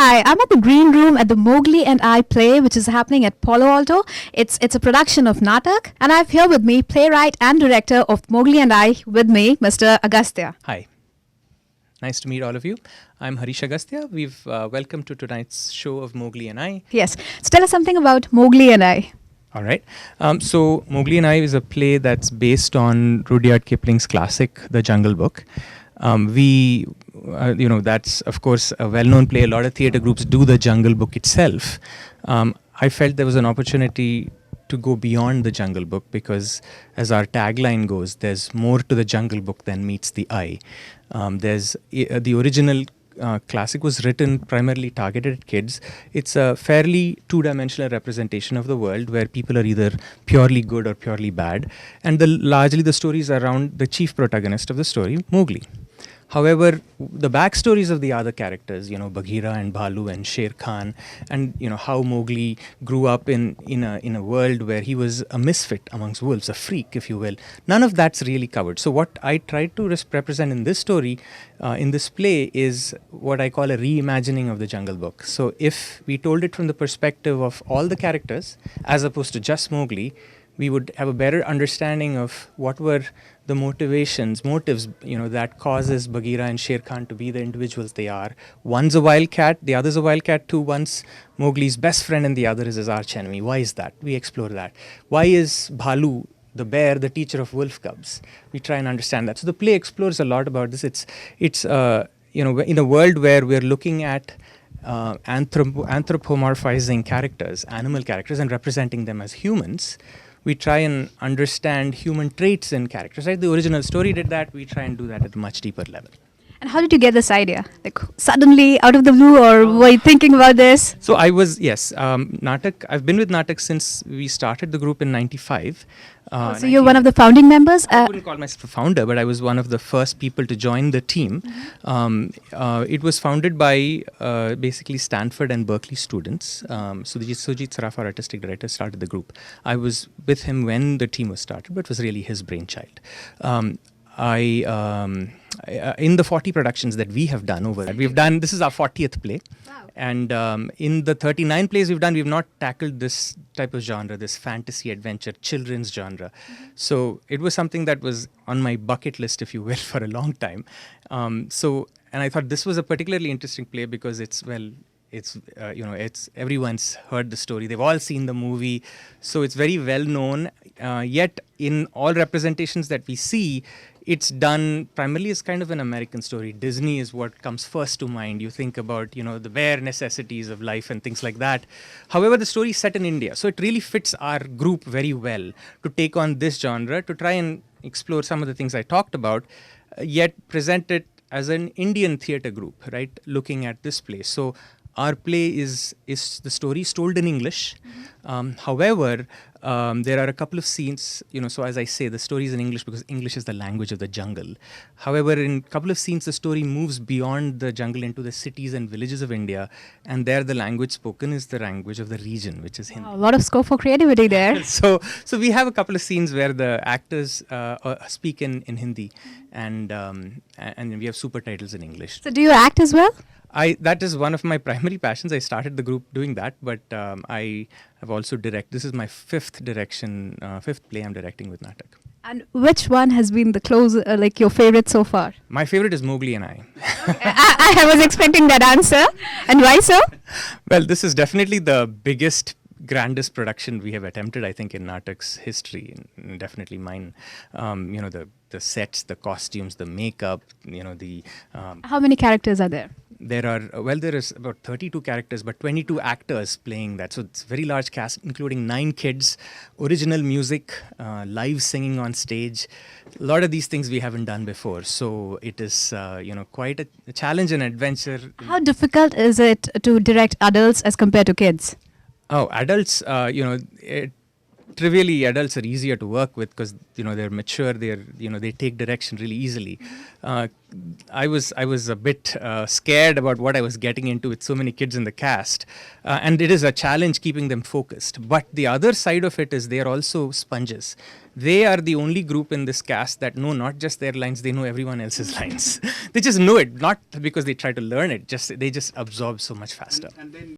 Hi, I'm at the Green Room at the Mowgli and I play, which is happening at Palo Alto. It's a production of Naataks, and I have here with me playwright and director of Mowgli and I, with me, Mr. Agastya. Hi. Nice to meet all of you. I'm Harish Agastya. We've welcome to tonight's show of Mowgli and I. Yes. So tell us something about Mowgli and I. All right. So Mowgli and I is a play that's based on Rudyard Kipling's classic, The Jungle Book. That's of course a well-known play. A lot of theatre groups do The Jungle Book itself. I felt there was an opportunity to go beyond The Jungle Book because, as our tagline goes, there's more to The Jungle Book than meets the eye. The original classic was written primarily targeted at kids. It's a fairly two-dimensional representation of the world where people are either purely good or purely bad. And largely the story is around the chief protagonist of the story, Mowgli. However, the backstories of the other characters, Bagheera and Bhalu and Sher Khan, and how Mowgli grew up in a world where he was a misfit amongst wolves, a freak, if you will. None of that's really covered. So what I tried to represent in this story, in this play, is what I call a reimagining of the Jungle Book. So if we told it from the perspective of all the characters, as opposed to just Mowgli, we would have a better understanding of what were the motives, that causes Bagheera and Sher Khan to be the individuals they are. One's a wildcat, the other's a wildcat too. One's Mowgli's best friend and the other is his arch enemy. Why is that? We explore that. Why is Bhalu, the bear, the teacher of wolf cubs? We try and understand that. So the play explores a lot about this. It's in a world where we're looking at anthropomorphizing characters, animal characters, and representing them as humans. We try and understand human traits in characters. Right? The original story did that. We try and do that at a much deeper level. And how did you get this idea? Like suddenly, out of the blue, or were you thinking about this? So I was, Naataks. I've been with Naataks since we started the group in '95. So you're one of the founding members? I wouldn't call myself a founder, but I was one of the first people to join the team. It was founded by basically Stanford and Berkeley students. Sujit Saraf, our artistic director, started the group. I was with him when the team was started, but it was really his brainchild. In the 40 productions that we have done over that, this is our 40th play. Wow. And in the 39 plays we've done, we've not tackled this type of genre, this fantasy, adventure, children's genre. Mm-hmm. So it was something that was on my bucket list, if you will, for a long time. And I thought this was a particularly interesting play because it's everyone's heard the story. They've all seen the movie. So it's very well known. Yet in all representations that we see, it's done primarily as kind of an American story. Disney is what comes first to mind. You think about, the bare necessities of life and things like that. However, the story is set in India. So it really fits our group very well to take on this genre, to try and explore some of the things I talked about, yet present it as an Indian theatre group, right? Looking at this play. So our play is the story is told in English. Mm-hmm. However, there are a couple of scenes, so as I say, the story is in English because English is the language of the jungle. However, in a couple of scenes, the story moves beyond the jungle into the cities and villages of India. And there the language spoken is the language of the region, which is Hindi. Wow, a lot of scope for creativity there. So we have a couple of scenes where the actors speak in Hindi and we have super titles in English. So do you act as well? That is one of my primary passions. I started the group doing that, but I have also This is my fifth play I'm directing with Naataks. And which one has been the your favorite so far? My favorite is Mowgli and I. I was expecting that answer. And why so? Well, this is definitely the biggest, grandest production we have attempted, I think, in Naataks history, and definitely mine. The sets, the costumes, the makeup, How many characters are there? There is about 32 characters, but 22 actors playing that. So it's a very large cast, including 9 kids, original music, live singing on stage. A lot of these things we haven't done before. So it is, quite a challenge and adventure. How difficult is it to direct adults as compared to kids? Oh, adults, trivially, adults are easier to work with because they're mature. They take direction really easily. I was a bit scared about what I was getting into with so many kids in the cast, and it is a challenge keeping them focused. But the other side of it is they are also sponges. They are the only group in this cast that know not just their lines, they know everyone else's lines. They just know it, not because they try to learn it, they just absorb so much faster. And then